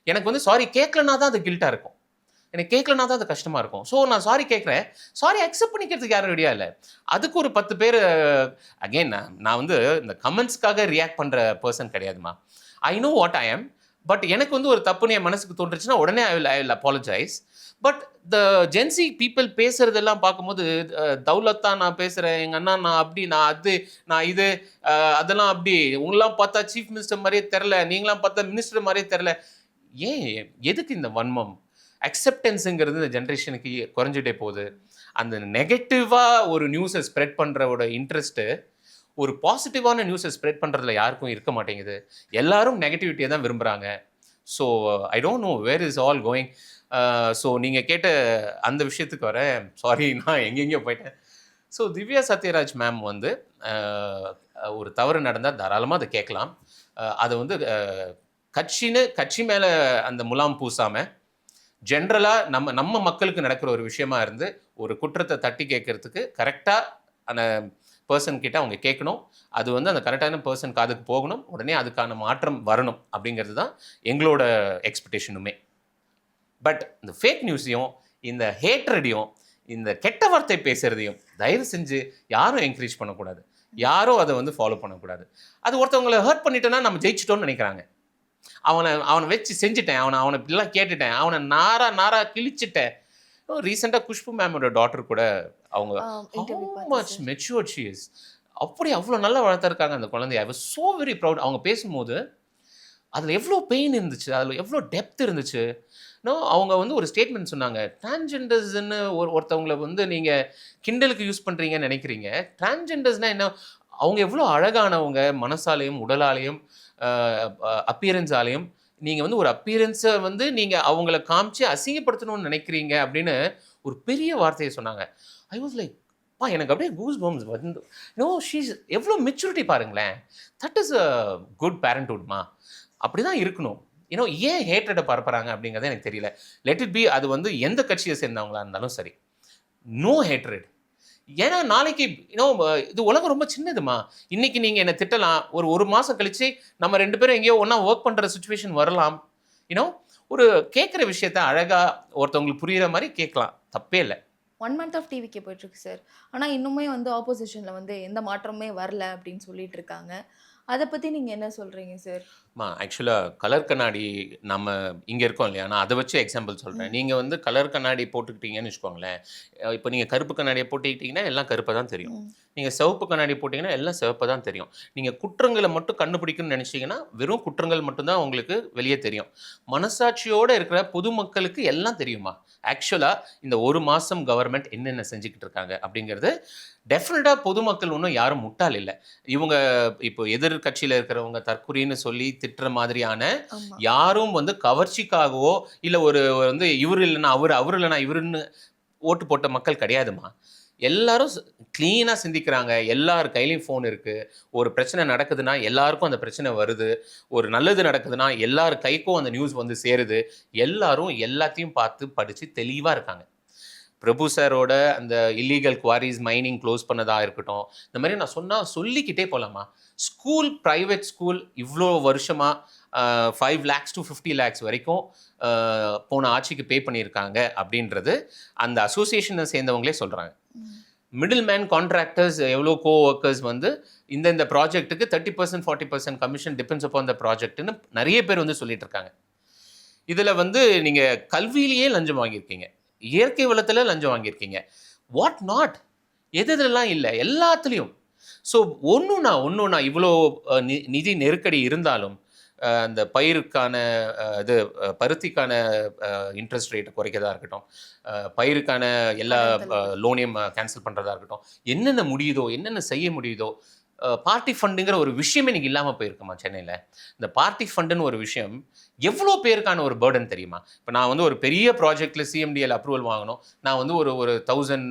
எனக்கு வந்து சாரி கேட்கலனா தான் அது கில்ட்டாக இருக்கும், எனக்கு கேட்கலனா தான் அது கஷ்டமாக இருக்கும். ஸோ நான் சாரி கேட்குறேன், சாரி அக்செப்ட் பண்ணிக்கிறதுக்கு யாரும் ரெடியாக இல்லை. அதுக்கு ஒரு 10 பேர் அகெயின் நான் வந்து இந்த கமெண்ட்ஸ்க்காக ரியாக்ட் பண்ணுற பர்சன் கிடையாதுமா. I know what I am. But எனக்கு வந்து ஒரு தப்புன்னு என் மனசுக்கு தோன்றுச்சுன்னா உடனே I will apologise. But the Gen Z people பேசுகிறதெல்லாம் பார்க்கும்போது தௌலத்தா நான் பேசுகிறேன், எங்கள் அண்ணா நான் அப்படி, நான் அது, நான் இது, அதெல்லாம் அப்படி, உங்களாம் பார்த்தா சீஃப் மினிஸ்டர் மாதிரியே தெரில, நீங்களாம் பார்த்தா மினிஸ்டர் மாதிரியே தெரில. ஏன் எதுக்கு இந்த வன்மம்? அக்செப்டன்ஸுங்கிறது இந்த ஜென்ரேஷனுக்கு குறைஞ்சிட்டே போகுது. அந்த நெகட்டிவாக ஒரு நியூஸை ஸ்ப்ரெட் பண்ணுறவோட இன்ட்ரெஸ்ட்டு ஒரு பாசிட்டிவான நியூஸை ஸ்ப்ரெட் பண்ணுறதுல யாருக்கும் இருக்க மாட்டேங்குது. எல்லாரும் நெகட்டிவிட்டியை தான் விரும்புகிறாங்க. So I don't know where is all going. So நீங்கள் கேட்ட அந்த விஷயத்துக்கு வர, சாரி நான் எங்கெங்கேயோ போயிட்டேன். ஸோ திவ்யா சத்யராஜ் மேம் வந்து ஒரு தவறு நடந்தால் தாராளமாக அதை கேட்கலாம். அதை வந்து கட்சி மேலே அந்த முலாம் பூசாமல் ஜென்ரலாக நம்ம மக்களுக்கு நடக்கிற ஒரு விஷயமா இருந்து ஒரு குற்றத்தை தட்டி கேட்கறதுக்கு கரெக்டாக அந்த பர்சன் கிட்ட அவங்க கேட்கணும். அது வந்து அந்த கரெக்டான பர்சன் காதுக்கு போகணும். உடனே அதுக்கான மாற்றம் வரணும் அப்படிங்கிறது தான் எங்களோட எக்ஸ்பெக்டேஷனுமே. பட் இந்த ஃபேக் நியூஸையும் இந்த ஹேட்ரடையும் இந்த கெட்ட வார்த்தை பேசுறதையும் தயவு செஞ்சு யாரும் என்கரேஜ் பண்ணக்கூடாது. யாரும் அதை வந்து ஃபாலோ பண்ணக்கூடாது. அது ஒருத்தவங்களை ஹர்ட் பண்ணிட்டோன்னா நம்ம ஜெயிச்சிட்டோன்னு நினைக்கிறாங்க. அவனை வச்சு செஞ்சுட்டேன், அவனை இப்படிலாம் கேட்டுட்டேன், அவனை நாரா கிழிச்சிட்டேன். ரீசெண்டாக குஷ்பு மேமோட டாட்டர் கூட அவங்க மச் மெச்சூர்ட் ஷி இஸ், அப்படி அவ்வளோ நல்லா வளர்த்துருக்காங்க அந்த குழந்தைய. I was so very proud. அவங்க பேசும்போது அதில் எவ்வளோ பெயின் இருந்துச்சு, அதில் எவ்வளோ டெப்த் இருந்துச்சு. அவங்க வந்து ஒரு ஸ்டேட்மெண்ட் சொன்னாங்க, டிரான்ஸ்ஜெண்டர்ஸ்ன்னு ஒருத்தவங்களை வந்து நீங்கள் கிண்டலுக்கு யூஸ் பண்ணுறீங்கன்னு நினைக்கிறீங்க. டிரான்ஸ்ஜெண்டர்ஸ்னால் என்ன, அவங்க எவ்வளோ அழகானவங்க, மனசாலையும் உடலாலையும் அப்பியரன்ஸாலையும். நீங்கள் வந்து ஒரு அப்பியரன்ஸை வந்து நீங்கள் அவங்கள காமிச்சு அசிங்கப்படுத்தணும்னு நினைக்கிறீங்க அப்படின்னு ஒரு பெரிய வார்த்தையை சொன்னாங்க. ஐ வாஸ் லைக், எனக்கு அப்படியே கூஸ் பம்ஸ் வந்து ஷீஸ் எவ்வளோ மெச்சூரிட்டி பாருங்களேன். தட் இஸ் அ குட் பேரண்ட்ஹுட்மா. அப்படி தான் இருக்கணும். ஏன் ஹேட்ரடை பரப்புறாங்க அப்படிங்கிறது எனக்கு தெரியல. லெட் இட் பி, அது வந்து எந்த கட்சியை சேர்ந்தவங்களா இருந்தாலும் சரி, நோ ஹேட்ரட். ஏன்னா நாளைக்கு இது உலகம் ரொம்ப சின்னதுமா. இன்னைக்கு நீங்கள் என்னை திட்டலாம், ஒரு மாதம் கழிச்சு நம்ம 2 பேரும் எங்கேயோ ஒன்றா ஒர்க் பண்ணுற சுச்சுவேஷன் வரலாம். ஒரு கேட்குற விஷயத்த அழகாக ஒருத்தவங்களுக்கு புரிகிற மாதிரி கேட்கலாம், தப்பே இல்லை. 1 month ஆஃப் டிவிக்கு போயிட்டுருக்கு சார். ஆனால் இன்னுமே வந்து ஆப்போசிஷனில் வந்து எந்த மாற்றமே வரல அப்படின்னு சொல்லிட்டு இருக்காங்க. அதை பற்றி நீங்கள் என்ன சொல்கிறீங்க சார்? ஆக்சுவலாக கலர் கண்ணாடி நம்ம இங்கே இருக்கோம் இல்லையா, நான் அதை வச்சு எக்ஸாம்பிள் சொல்கிறேன். நீங்கள் வந்து கலர் கண்ணாடி போட்டுக்கிட்டீங்கன்னு வச்சுக்கோங்களேன். இப்போ நீங்கள் கருப்பு கண்ணாடியை போட்டுக்கிட்டிங்கன்னா எல்லாம் கருப்பாக தான் தெரியும். நீங்கள் சிவப்பு கண்ணாடி போட்டிங்கன்னா எல்லாம் சிவப்பாக தான் தெரியும். நீங்கள் குற்றங்களை மட்டும் கண்டுபிடிக்கணும்னு நினச்சிங்கன்னா வெறும் குற்றங்கள் மட்டும்தான் உங்களுக்கு வெளியே தெரியும். மனசாட்சியோடு இருக்கிற பொதுமக்களுக்கு எல்லாம் தெரியுமா ஆக்சுவலாக இந்த 1 மாதம் கவர்மெண்ட் என்னென்ன செஞ்சுக்கிட்டு இருக்காங்க அப்படிங்கிறது. டெஃபினட்டாக பொதுமக்கள் ஒன்றும் யாரும் முட்டாள் இல்லை. இவங்க இப்போ எதிர்கட்சியில் இருக்கிறவங்க தற்குறின்னு சொல்லி திட்டுற மாதிரியான யாரும் வந்து கவர்ச்சிக்காகவோ இல்லை ஒரு வந்து இவர் இல்லைன்னா அவர் இல்லைன்னா இவருன்னு ஓட்டு போட்ட மக்கள் கிடையாதுமா. எல்லாரும் க்ளீனாக சிந்திக்கிறாங்க. எல்லார் கையிலையும் ஃபோன் இருக்குது. ஒரு பிரச்சனை நடக்குதுன்னா எல்லாருக்கும் அந்த பிரச்சனை வருது. ஒரு நல்லது நடக்குதுன்னா எல்லார் கைக்கும் அந்த நியூஸ் வந்து சேருது. எல்லாரும் எல்லாத்தையும் பார்த்து படித்து தெளிவாக இருக்காங்க. பிரபு சாரோட அந்த இல்லீகல் குவாரிஸ் மைனிங் க்ளோஸ் பண்ணதாக இருக்கட்டும், இந்த மாதிரி நான் சொல்லிக்கிட்டே போகலாமா. ஸ்கூல், ப்ரைவேட் ஸ்கூல் இவ்வளோ வருஷமாக 5 lakhs to 50 lakhs வரைக்கும் போன ஆட்சிக்கு பே பண்ணியிருக்காங்க அப்படின்றது அந்த அசோசியேஷனை சேர்ந்தவங்களே சொல்கிறாங்க. மிடில் மேன் கான்ட்ராக்டர்ஸ் எவ்வளோ ஒர்க்கர்ஸ் வந்து இந்த ப்ராஜெக்ட்டுக்கு 30% 40% கமிஷன் டிபெண்ட்ஸ் அப்பான் த ப்ராஜெக்ட்னு நிறைய பேர் வந்து சொல்லிட்டு இருக்காங்க. இதில் வந்து நீங்கள் கல்வியிலேயே லஞ்சம் வாங்கியிருக்கீங்க, இயற்கை வளத்தில் லஞ்சம் வாங்கியிருக்கீங்க, வாட் நாட், எதுலாம் இல்லை, எல்லாத்துலேயும். ஸோ ஒன்றுனா இவ்வளோ நிதி நெருக்கடி இருந்தாலும் அந்த பயிருக்கான பருத்திக்கான இன்ட்ரெஸ்ட் ரேட்டை குறைக்கிறதா இருக்கட்டும், பயிருக்கான எல்லா லோனையும் கேன்சல் பண்ணுறதா இருக்கட்டும், என்னென்ன முடியுதோ என்னென்ன செய்ய முடியுதோ. பார்ட்டி ஃபண்டுங்கிற ஒரு விஷயமே இன்னைக்கு இல்லாமல் போயிருக்குமா சென்னையில். இந்த பார்ட்டி ஃபண்டுன்னு ஒரு விஷயம் எவ்வளோ பேருக்கான ஒரு பேர்டன் தெரியுமா. இப்போ நான் வந்து ஒரு பெரிய ப்ராஜெக்டில் சிஎம்டிஎல் அப்ரூவல் வாங்கணும், நான் வந்து ஒரு 1000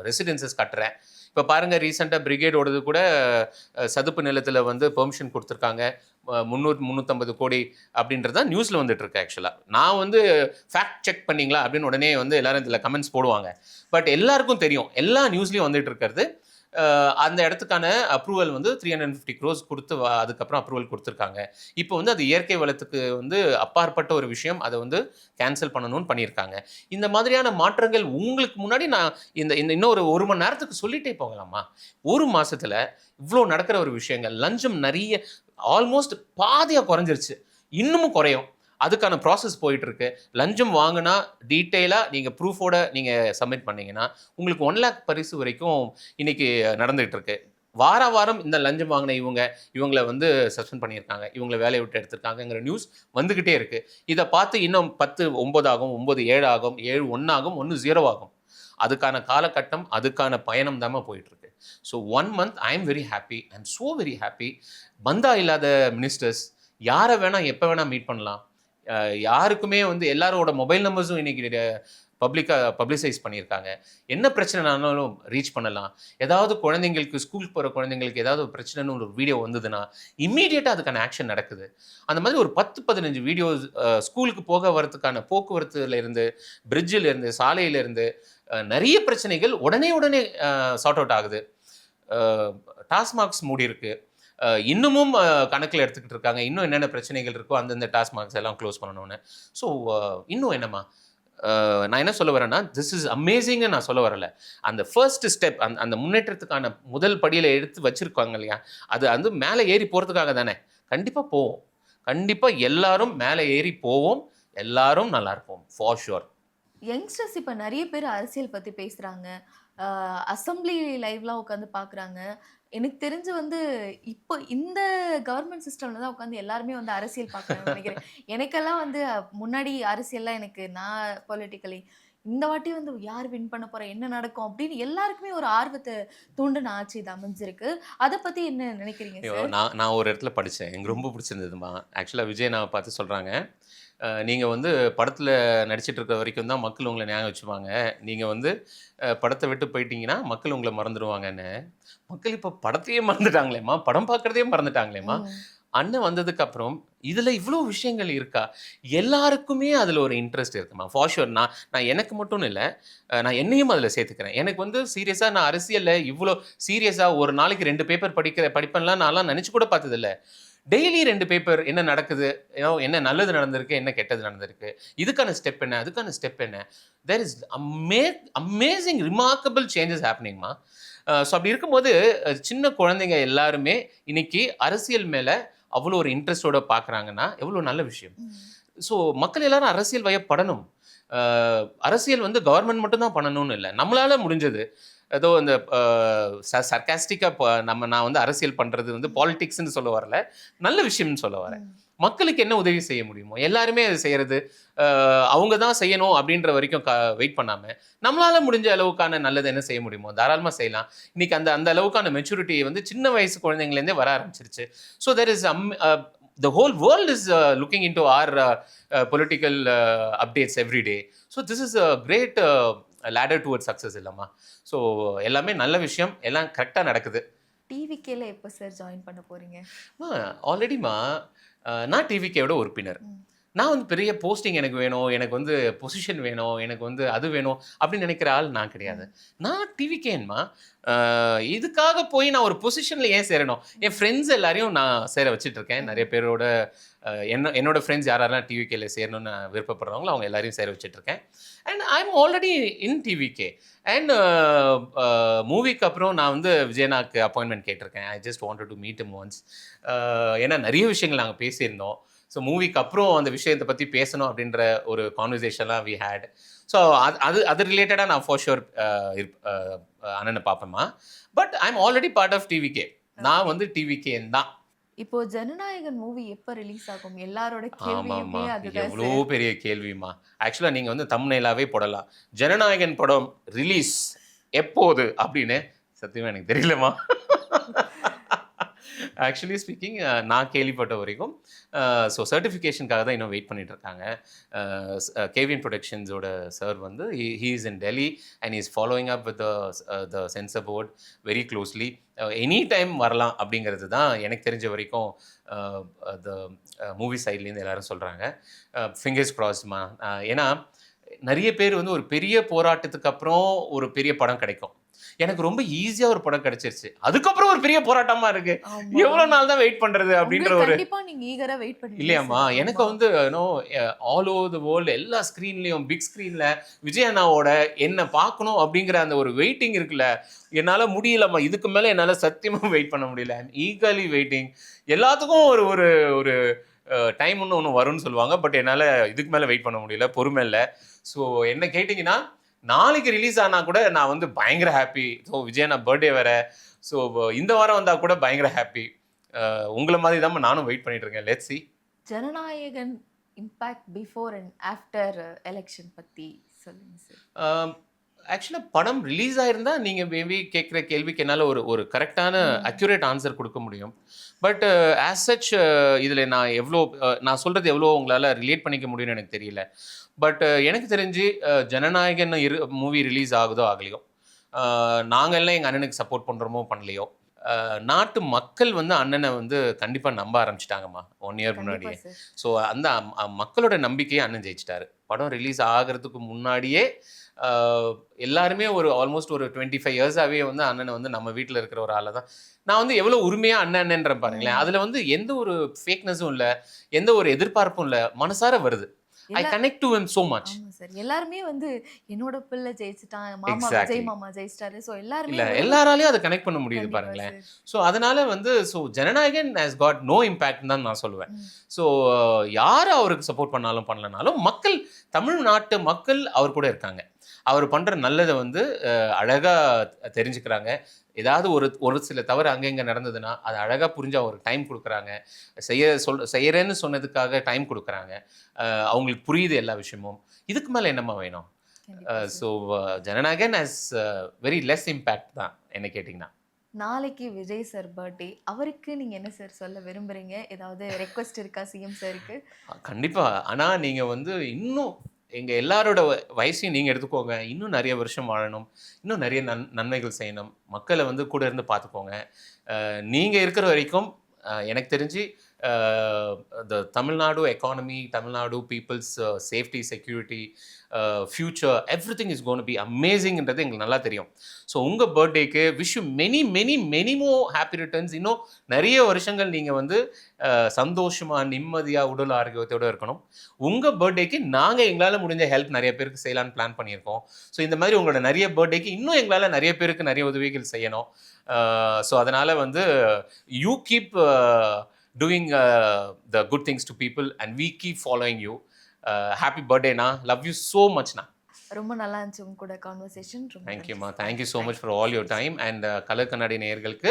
ரெசிடென்சஸ் கட்டுறேன். இப்போ பாருங்கள், ரீசெண்டாக பிரிகேடோடது கூட சதுப்பு நிலத்தில் வந்து பெர்மிஷன் கொடுத்துருக்காங்க 300-350 கோடி அப்படின்றது தான் நியூஸில் வந்துட்டுருக்கு. ஆக்சுவலாக நான் வந்து ஃபேக்ட் செக் பண்ணிங்களா அப்படின்னு உடனே வந்து எல்லோரும் இதில் கமெண்ட்ஸ் போடுவாங்க. பட் எல்லாருக்கும் தெரியும், எல்லா நியூஸ்லேயும் வந்துட்டு இருக்கிறது அந்த இடத்துக்கான அப்ரூவல் வந்து 350 crores கொடுத்து அதுக்கப்புறம் அப்ரூவல் கொடுத்துருக்காங்க. இப்போ வந்து அது இயற்கை வளத்துக்கு வந்து அப்பாற்பட்ட ஒரு விஷயம், அதை வந்து கேன்சல் பண்ணணும்னு பண்ணியிருக்காங்க. இந்த மாதிரியான மாற்றங்கள் உங்களுக்கு முன்னாடி நான் இன்னும் ஒரு மணி நேரத்துக்கு சொல்லிட்டே போகலாமா. 1 மாதத்தில் இவ்வளோ நடக்கிற ஒரு விஷயங்கள், லஞ்சம் நிறைய ஆல்மோஸ்ட் பாதியாக குறைஞ்சிருச்சு, இன்னமும் குறையும். அதுக்கான ப்ராசஸ் போயிட்டுருக்கு. லஞ்சம் வாங்கினா டீட்டெயிலாக நீங்கள் ப்ரூஃபோட நீங்கள் சப்மிட் பண்ணிங்கன்னா உங்களுக்கு 1 lakh பரிசு வரைக்கும் இன்றைக்கி நடந்துகிட்ருக்கு. வாரம் இந்த லஞ்சம் வாங்கின இவங்களை வந்து சஸ்பெண்ட் பண்ணியிருக்காங்க, இவங்களை வேலையை விட்டு எடுத்திருக்காங்கங்கிற நியூஸ் வந்துக்கிட்டே இருக்குது. இதை பார்த்து இன்னும் 10 9 ஆகும், 9 7 ஆகும், 7 1 ஆகும், 1 0 ஆகும். அதுக்கான காலகட்டம், அதுக்கான பயணம் தான் போயிட்டுருக்கு. So 1 month I am very happy, I am so very happy. பந்தா இல்லாத மினிஸ்டர்ஸ் யாரை வேணால் எப்போ வேணால் மீட் பண்ணலாம். யாருக்குமே வந்து எல்லாரோட மொபைல் நம்பர்ஸும் இன்றைக்கி பப்ளிசைஸ் பண்ணியிருக்காங்க. என்ன பிரச்சனைனாலும் ரீச் பண்ணலாம். ஏதாவது குழந்தைங்களுக்கு ஸ்கூலுக்கு போகிற குழந்தைங்களுக்கு ஏதாவது ஒரு பிரச்சனைன்னு ஒரு வீடியோ வந்ததுன்னா இம்மீடியட்டாக அதுக்கான ஆக்ஷன் நடக்குது. அந்த மாதிரி ஒரு 10-15 வீடியோஸ் ஸ்கூலுக்கு போக வரதுக்கான போக்குவரத்துல இருந்து, பிரிட்ஜில் இருந்து, சாலையில இருந்து நிறைய பிரச்சனைகள் உடனே சார்ட் அவுட் ஆகுது. டாஸ்மாக்ஸ் மூடி இருக்கு. இன்னமும் கணக்கில் எடுத்துக்கிட்டு இருக்காங்க. இன்னும் என்னென்ன பிரச்சனைகள் இருக்கோ அந்தந்த டாஸ்மாக்ஸ் எல்லாம் க்ளோஸ் பண்ணணும்னு. ஸோ இன்னும் என்னம்மா நான் என்ன சொல்ல வரேன்னா, திஸ் இஸ் அமேசிங்னு நான் சொல்ல வரல. அந்த ஃபர்ஸ்ட் ஸ்டெப் அந்த முன்னேற்றத்துக்கான முதல் படியில் எடுத்து வச்சிருக்காங்க இல்லையா, அது வந்து மேலே ஏறி போகிறதுக்காக தானே. கண்டிப்பாக போவோம். கண்டிப்பாக எல்லாரும் மேலே ஏறி போவோம். எல்லாரும் நல்லா இருப்போம் ஃபார் ஷுர். யங்ஸ்டர்ஸ் இப்போ நிறைய பேர் அரசியல் பற்றி பேசுகிறாங்க, அசம்பிளி லைவ்லாம் உட்காந்து பார்க்குறாங்க. எனக்கு தெரிஞ்சு வந்து இப்போ இந்த கவர்மெண்ட் சிஸ்டம்ல தான் உட்காந்து எல்லாருமே வந்து அரசியல் பார்க்குறாங்கன்னு நினைக்கிறேன். எனக்கெல்லாம் வந்து முன்னாடி அரசியல்லாம் எனக்கு நான் பொலிட்டிக்கலி இந்த வாட்டி வந்து யார் வின் பண்ண போறா, என்ன நடக்கும் அப்படின்னு எல்லாருக்குமே ஒரு ஆர்வத்தை தூண்டின ஆட்சி இது அமைஞ்சிருக்கு. அதை பத்தி என்ன நினைக்கிறீங்க சார்? நான் ஒரு இடத்துல படித்தேன், எனக்கு ரொம்ப பிடிச்சிருந்ததுமா. ஆக்சுவலாக விஜய் நான் பார்த்து சொல்கிறாங்க, நீங்கள் வந்து படத்தில் நடிச்சிட்டு இருக்க வரைக்கும் தான் மக்கள் உங்களை ஞாபகம் வச்சுப்பாங்க. நீங்கள் வந்து படத்தை விட்டு போயிட்டீங்கன்னா மக்கள் உங்களை மறந்துடுவாங்கன்னு. மக்கள் இப்போ படத்தையே மறந்துட்டாங்களேம்மா, படம் பார்க்குறதே மறந்துட்டாங்களேம்மா. அண்ணன் வந்ததுக்கு அப்புறம் இதில் இவ்வளோ விஷயங்கள் இருக்கா, எல்லாருக்குமே அதில் ஒரு இன்ட்ரெஸ்ட் இருக்குமா ஃபார் ஷுர். நான் எனக்கு மட்டும் இல்லை, நான் என்னையும் அதில் சேர்த்துக்கிறேன். எனக்கு வந்து சீரியஸாக நான் அரசியலில் இவ்வளோ சீரியஸாக ஒரு நாளைக்கு 2 பேப்பர் படிப்பேன்லாம் நான்லாம் நினச்சி கூட பார்த்ததில்லை. டெய்லி 2 பேப்பர் என்ன நடக்குது, என்ன நல்லது நடந்திருக்கு, என்ன கெட்டது நடந்திருக்கு, இதுக்கான ஸ்டெப் என்ன, அதுக்கான ஸ்டெப் என்ன. There is amazing remarkable changes ஹேப்பனிங்மா. ஸோ அப்படி இருக்கும்போது சின்ன குழந்தைங்க எல்லாருமே இன்னைக்கு அரசியல் மேலே அவ்வளோ ஒரு இன்ட்ரெஸ்டோட பார்க்குறாங்கன்னா எவ்வளோ நல்ல விஷயம். ஸோ மக்கள் எல்லாரும் அரசியல் வயப்படணும். அரசியல் வந்து கவர்மெண்ட் மட்டும்தான் பண்ணணும்னு இல்லை, நம்மளால் முடிஞ்சது ஏதோ இந்த சர்காஸ்டிக்காக நான் வந்து அரசியல் பண்ணுறது வந்து பாலிடிக்ஸ்ன்னு சொல்ல வரல, நல்ல விஷயம்னு சொல்ல வரேன். மக்களுக்கு என்ன உதவி செய்ய முடியுமோ எல்லாருமே அது செய்கிறது. அவங்க தான் செய்யணும் அப்படின்ற வரைக்கும் வெயிட் பண்ணாமல் நம்மளால் முடிஞ்ச அளவுக்கான நல்லது என்ன செய்ய முடியுமோ தாராளமாக செய்யலாம். இன்றைக்கி அந்த அளவுக்கான மெச்சூரிட்டி வந்து சின்ன வயசு குழந்தைங்கலேருந்தே வர ஆரம்பிச்சிருச்சு. So there is the whole world is looking into our political updates every day. So this is a great ladder towards success இல்லம்மா. ஸோ எல்லாமே நல்ல விஷயம், எல்லாம் கரெக்டாக நடக்குது. டிவிகேல எப்போ சார் ஜாயின் பண்ண போறீங்க? ஆல்ரெடிமா நான் டிவிகேவோட உறுப்பினர். நான் வந்து பெரிய போஸ்டிங் எனக்கு வேணும், எனக்கு வந்து பொசிஷன் வேணும், எனக்கு வந்து அது வேணும் அப்படின்னு நினைக்கிற ஆள் நான் கிடையாது. நான் டிவிகேன்மா. இதுக்காக போய் நான் ஒரு பொசிஷனில் ஏன் சேரணும்? என் ஃப்ரெண்ட்ஸ் எல்லாரையும் நான் சேர வச்சுட்டு இருக்கேன். நிறைய பேரோட என்னோட ஃப்ரெண்ட்ஸ் யாரெல்லாம் டிவிகேல சேரணும்னு விருப்பப்படுறவங்களோ அவங்க எல்லாரையும் சேர வச்சுட்ருக்கேன். And I am already in TVK. And மூவிக்கு அப்புறம் நான் வந்து விஜயனாக்கு அப்பாயின்மெண்ட் கேட்டிருக்கேன். I just wanted to meet him once. ஏன்னா நிறைய விஷயங்கள் நாங்கள் பேசியிருந்தோம். ஸோ மூவிக்கு அப்புறம் அந்த விஷயத்தை பற்றி பேசணும் அப்படின்ற ஒரு கான்வர்சேஷன்லாம் வி ஹேட். ஸோ அது ரிலேட்டடாக நான் ஃபார் ஷுர் அண்ணனை பார்ப்பேம்மா. But I am already part of TVK. நான் வந்து டிவிகேன் தான். இப்போ ஜனநாயகன் மூவி எப்போ ரிலீஸ் ஆகும்? எல்லாரோட கேள்வியுமே அதுதான். எவ்வளோ பெரிய கேள்விமா. ஆக்சுவலாக நீங்கள் வந்து தம்ப்நெயிலாவே போடலாம், ஜனநாயகன் படம் ரிலீஸ் எப்போது அப்படின்னு. சத்தியமாக எனக்கு தெரியலம்மா. ஆக்சுவலி ஸ்பீக்கிங் நான் கேள்விப்பட்ட வரைக்கும் ஸோ சர்டிஃபிகேஷனுக்காக தான் இன்னும் வெயிட் பண்ணிட்டு இருக்காங்க. கேவிஎன் ப்ரொடக்ஷன்ஸோட சார் வந்து he is in Delhi and is following up with the censor board very closely. Any time வரலாம் அப்படிங்கிறது தான் எனக்கு தெரிஞ்ச வரைக்கும் த மூவி சைட்லேருந்து எல்லாரும் சொல்கிறாங்க. ஃபிங்கர்ஸ் க்ராஸ்மா. ஏன்னா நிறைய பேர் வந்து ஒரு பெரிய போராட்டத்துக்கு அப்புறம் ஒரு பெரிய படம் கிடைக்கும். எனக்கு ரொம்ப ஈஸியாக ஒரு படம் கிடைச்சிருச்சு, அதுக்கப்புறம் ஒரு பெரிய போராட்டமாக இருக்கு, எவ்வளோ நாள் தான் வெயிட் பண்ணுறது அப்படின்ற ஒரு இல்லையாம்மா. எனக்கு வந்து ஆல் ஓவர் த வேர்ல்டு எல்லா ஸ்க்ரீன்லேயும் பிக் ஸ்க்ரீனில் விஜய் அண்ணாவோட என்ன பார்க்கணும் அப்படிங்கிற அந்த ஒரு வெயிட்டிங் இருக்குல்ல, என்னால் முடியலம்மா. இதுக்கு மேலே என்னால் சத்தியமாக வெயிட் பண்ண முடியல. I am eagerly waiting. எல்லாத்துக்கும் ஒரு ஒரு ஒரு டைம் ஒன்று வரும்னு சொல்லுவாங்க, பட் என்னால் இதுக்கு மேலே வெயிட் பண்ண முடியல, பொறுமை இல்லை. ஸோ என்ன கேட்டிங்கன்னா நாளைக்கு ரிலீஸ் ஆனால் கூட நான் வந்து பயங்கர ஹாப்பி. ஸோ விஜயண்ணா பர்த்டே வேறு, ஸோ இந்த வாரம் வந்தால் கூட பயங்கர ஹாப்பி. உங்களை மாதிரி தான் நானும் வெயிட் பண்ணிட்டு இருக்கேன். Let's see. Jananayagan impact before and after election பற்றி சொல்லுங்கள் சார். ஆக்சுவலாக படம் ரிலீஸ் ஆயிருந்தா நீங்கள் மேபி கேட்குற கேள்விக்கு என்னால் ஒரு கரெக்டான அக்யூரேட் ஆன்சர் கொடுக்க முடியும். பட் ஆஸ் சச் இதில் நான் நான் சொல்கிறது எவ்வளோ உங்களால் ரிலேட் பண்ணிக்க முடியும்னு எனக்கு தெரியல. பட் எனக்கு தெரிஞ்சு ஜனநாயகன் மூவி ரிலீஸ் ஆகுதோ ஆகலையோ, நாங்கள் எல்லாம் எங்கள் அண்ணனுக்கு சப்போர்ட் பண்ணுறோமோ பண்ணலையோ, நாட்டு மக்கள் வந்து அண்ணனை வந்து கண்டிப்பாக நம்ப ஆரம்பிச்சிட்டாங்கம்மா 1 இயர் முன்னாடியே. ஸோ அந்த மக்களோட நம்பிக்கையை அண்ணன் ஜெயிச்சிட்டாரு. படம் ரிலீஸ் ஆகிறதுக்கு முன்னாடியே எல்லாருமே ஆல்மோஸ்ட் ஒரு 25 இயர்ஸாகவே வந்து அண்ணனை வந்து நம்ம வீட்டில் இருக்கிற ஒரு ஆளை தான் நான் வந்து எவ்வளோ உரிமையாக அண்ணன்ற பாருங்களேன். அதில் வந்து எந்த ஒரு ஃபேக்னஸும் இல்லை, எந்த ஒரு எதிர்பார்ப்பும் இல்லை, மனசார வருது. I connect to him so much. ஆமா சார். எல்லாருமே வந்து என்னோட பிள்ளை ஜெயிச்சிட்டான், மாமா Exactly. விஜய் மாமா ஜெயிச்சிட்டாரு. சோ எல்லாருமே இல்ல எல்லாராலையும் அதை கனெக்ட் பண்ண முடியுது கண்டிப்பா பாருங்களேன். சார். ஸோ அதனால வந்து Jananayagan has got no impact தான் நான் சொல்லுவேன். ஸோ யார் அவருக்கு சப்போர்ட் பண்ணாலும் பண்ணலனாலும் தமிழ்நாட்டு மக்கள் அவர் கூட இருக்காங்க. அவர் பண்ற நல்லதை வந்து அழகா தெரிஞ்சுக்கிறாங்க. ஏதாவது ஒரு சில தவறு அங்கங்க நடந்ததுன்னா அதை அழகா புரிஞ்சு அவருக்கு டைம் கொடுக்குறாங்க. செய்யறேன்னு சொன்னதுக்காக டைம் கொடுக்குறாங்க. அவங்களுக்கு புரியுது எல்லா விஷயமும். இதுக்கு மேல என்னம்மா வேணும்? கண்டிப்பா sir. So Jananayagan has very less impact தான் என்ன கேட்டிங்கன்னா. நாளைக்கு விஜய் சார் பர்த்டே. அவருக்கு நீங்க என்ன சார் சொல்ல விரும்புறீங்க? ஏதாவது ரெக்வெஸ்ட் இருக்கா சிஎம் சாருக்கு? கண்டிப்பா. ஆனா நீங்க வந்து இன்னும் எங்க எல்லாரோட வயசையும் நீங்க எடுத்துக்கோங்க. இன்னும் நிறைய வருஷம் வாழணும். இன்னும் நிறைய நன்மைகள் செய்யணும். மக்களை வந்து கூட இருந்து பார்த்துக்கோங்க. நீங்க இருக்கிற வரைக்கும் எனக்கு தெரிஞ்சு Tamil Nadu economy, Tamil Nadu people's safety, security, future everything is gonna be அமேசிங்ன்றது எங்களுக்கு நல்லா தெரியும். ஸோ உங்கள் பர்த்டேக்கு wish you many many many more happy returns. இன்னும் நிறைய வருஷங்கள் நீங்கள் வந்து சந்தோஷமாக நிம்மதியாக உடல் ஆரோக்கியத்தோடு இருக்கணும். உங்கள் பர்த்டேக்கு நாங்கள் எங்களால் முடிஞ்ச ஹெல்ப் நிறைய பேருக்கு செய்யலான்னு பிளான் பண்ணியிருக்கோம். ஸோ இந்த மாதிரி உங்களோட நிறைய பர்த்டேக்கு இன்னும் எங்களால் நிறைய பேருக்கு நிறைய உதவிகள் செய்யணும். ஸோ அதனால் வந்து you keep doing the good things to people and we keep following you. Happy birthday na, love you so much na. ரொம்ப நல்லா இருந்துச்சு உங்க கூட கான்வர்சேஷன். ரொம்ப Thank you நன்றி ma, sir. thank you so much for all your time and colour கண்ணாடி நேயர்களுக்கு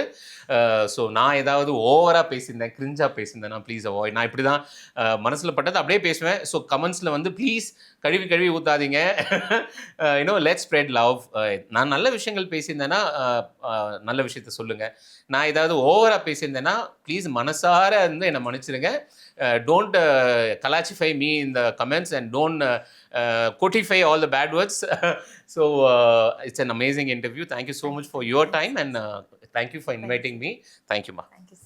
so நான் ஏதாவது ஓவராக பேசியிருந்தேன், கிரிஞ்சாக பேசியிருந்தேன்னா ப்ளீஸ் அவாய்ட். நான் இப்படி தான் மனசில் பட்டது அப்படியே பேசுவேன். ஸோ கமெண்ட்ஸில் வந்து ப்ளீஸ் கழுவி ஊற்றாதீங்க. Let's spread love. நான் நல்ல விஷயங்கள் பேசியிருந்தேன்னா நல்ல விஷயத்த சொல்லுங்கள். நான் ஏதாவது ஓவராக பேசியிருந்தேன்னா ப்ளீஸ் மனசார வந்து என்னை மன்னிச்சிடுங்க. Don't kalachify me in the comments and don't codify all the bad words. So it's an amazing interview. Thank you so much for your time and thank you for inviting me. Thank you ma. Thank you.